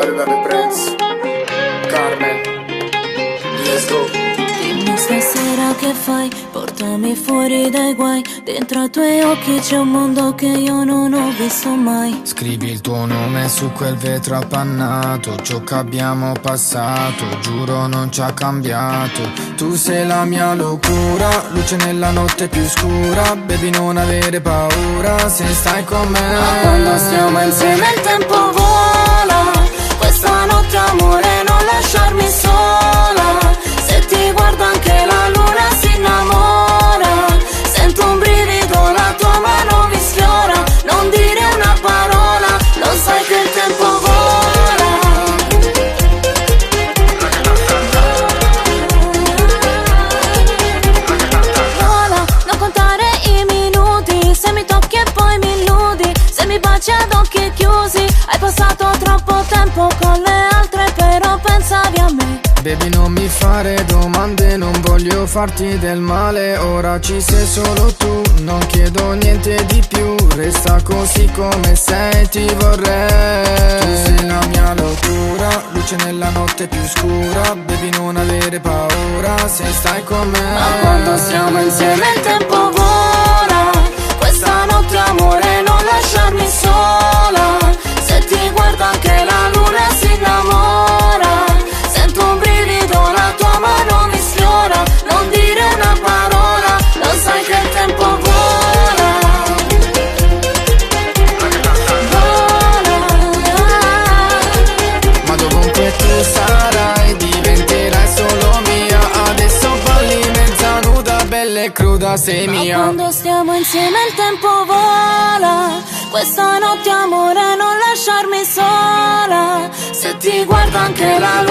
Baby Prince, Carmen, let's go. Dimmi stasera che fai, portami fuori dai guai. Dentro ai tuoi occhi c'è un mondo che io non ho visto mai. Scrivi il tuo nome su quel vetro appannato. Ciò che abbiamo passato, giuro non ci ha cambiato. Tu sei la mia locura, luce nella notte più scura. Baby non avere paura se stai con me. Ma quando stiamo insieme il tempo vola. Questa notte amore non lasciarmi sola. Se ti guardo anche la luna si innamora. Sento un brivido, la tua mano mi sfiora. Non dire una parola, lo sai che il tempo vola. Vola, non contare i minuti. Se mi tocchi e poi mi illudi. Se mi baci ad occhi chiusi. Hai passato troppo tempo con le altre, però pensavi a me. Baby non mi fare domande, non voglio farti del male. Ora ci sei solo tu, non chiedo niente di più. Resta così come sei, ti vorrei. Tu sei la mia locura, luce nella notte più scura. Baby non avere paura se stai con me. Ma quando stiamo insieme il tempo vola. Questa notte amore non lasciarmi sola. Se ti guardo anche la luna si innamora. Sento un brivido, la tua mano mi sfiora. Non dire una parola, lo sai che il tempo vola. Vola. Ma dovunque tu sarai diventerai solo mia. Adesso balli mezza nuda, bella e cruda, sei mia. Ma quando stiamo insieme il tempo vola. Questa notte amore non lasciarmi sola. Se ti guardo anche la